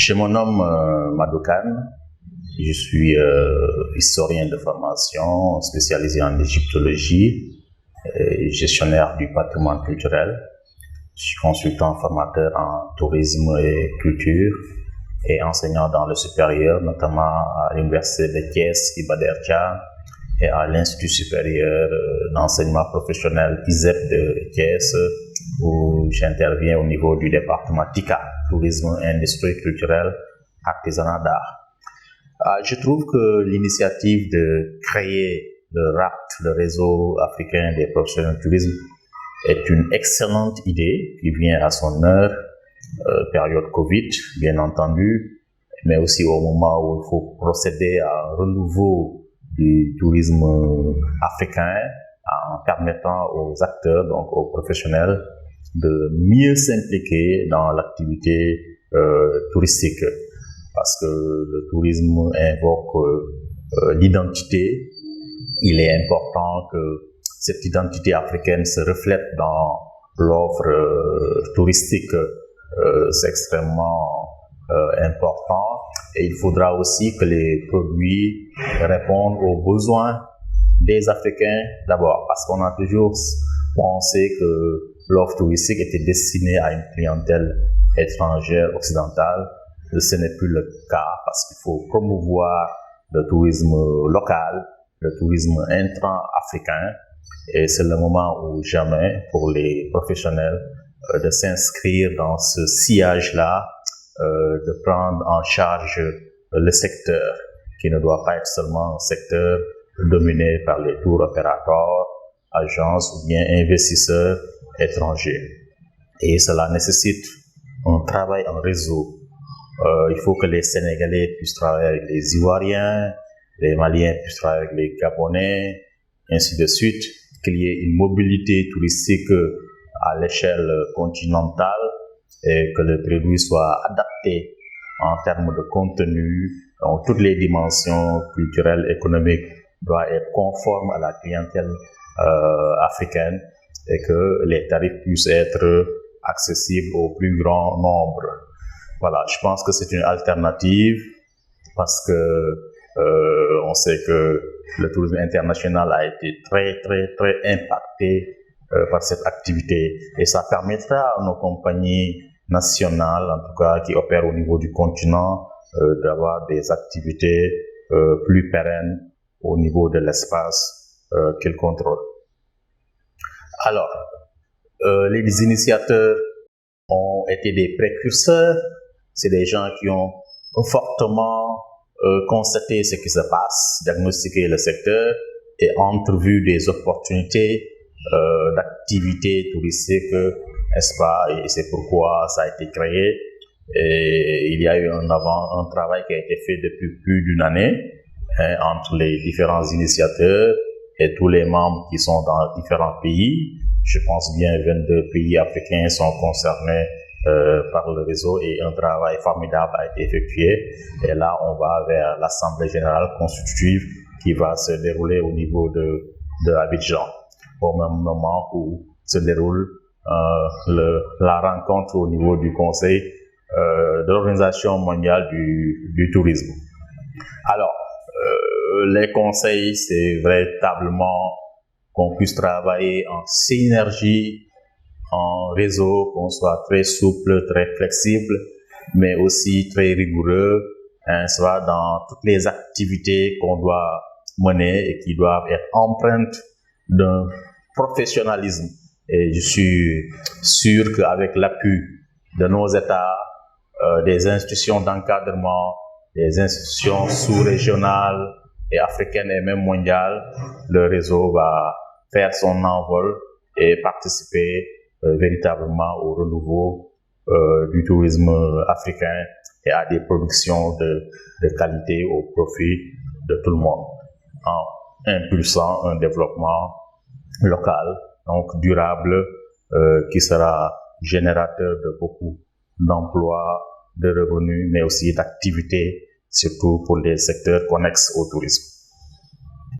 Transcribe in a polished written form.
Je me nomme Madoukan, je suis historien de formation spécialisé en égyptologie et gestionnaire du patrimoine culturel. Je suis consultant formateur en tourisme et culture et enseignant dans le supérieur, notamment à l'université de Thiès, Iba Der Thiam, et à l'Institut supérieur d'enseignement professionnel ISEP de Thiès, où j'interviens au niveau du département TICA, tourisme, industrie culturelle, artisanat d'art. Je trouve que l'initiative de créer le RACT, le réseau africain des professionnels du tourisme, est une excellente idée qui vient à son heure, période Covid, bien entendu, mais aussi au moment où il faut procéder à un renouveau du tourisme africain en permettant aux acteurs, donc aux professionnels, de mieux s'impliquer dans l'activité touristique. Parce que le tourisme invoque l'identité. Il est important que cette identité africaine se reflète dans l'offre touristique. C'est extrêmement important. Et il faudra aussi que les produits répondent aux besoins des Africains d'abord, parce qu'on a toujours pensé que l'offre touristique était destinée à une clientèle étrangère, occidentale. Ce n'est plus le cas parce qu'il faut promouvoir le tourisme local, le tourisme intra-africain, et c'est le moment où jamais pour les professionnels de s'inscrire dans ce sillage-là, de prendre en charge le secteur qui ne doit pas être seulement un secteur dominé par les tours opérateurs, agences ou bien investisseurs étrangers. Et cela nécessite un travail en réseau. Il faut que les Sénégalais puissent travailler avec les Ivoiriens, les Maliens puissent travailler avec les Gabonais, ainsi de suite, qu'il y ait une mobilité touristique à l'échelle continentale et que le produit soit adapté en termes de contenu. Donc, toutes les dimensions culturelles, économiques doivent être conformes à la clientèle africaine et que les tarifs puissent être accessibles au plus grand nombre. Voilà, je pense que c'est une alternative parce que on sait que le tourisme international a été très impacté par cette activité et ça permettra à nos compagnies nationales, en tout cas qui opèrent au niveau du continent, d'avoir des activités plus pérennes au niveau de l'espace qu'ils contrôlent. Alors, les initiateurs ont été des précurseurs, c'est des gens qui ont fortement constaté ce qui se passe, diagnostiqué le secteur et entrevu des opportunités d'activités touristiques, n'est-ce pas, et c'est pourquoi ça a été créé. Et il y a eu un travail qui a été fait depuis plus d'une année entre les différents initiateurs et tous les membres qui sont dans différents pays. Je pense bien 22 pays africains sont concernés par le réseau et un travail formidable a été effectué. Et là, on va vers l'Assemblée générale constitutive qui va se dérouler au niveau de Abidjan, au même moment où se déroule la rencontre au niveau du Conseil de l'Organisation mondiale du tourisme. Alors, les conseils, c'est véritablement qu'on puisse travailler en synergie, en réseau, qu'on soit très souple, très flexible, mais aussi très rigoureux, soit dans toutes les activités qu'on doit mener et qui doivent être empreintes d'un professionnalisme. Et je suis sûr qu'avec l'appui de nos États, des institutions d'encadrement, des institutions sous-régionales et africaines et même mondiales, le réseau va faire son envol et participer véritablement au renouveau du tourisme africain et à des productions de qualité au profit de tout le monde, en impulsant un développement local, donc durable, qui sera générateur de beaucoup d'emplois, de revenus, mais aussi d'activités, surtout pour les secteurs connexes au tourisme.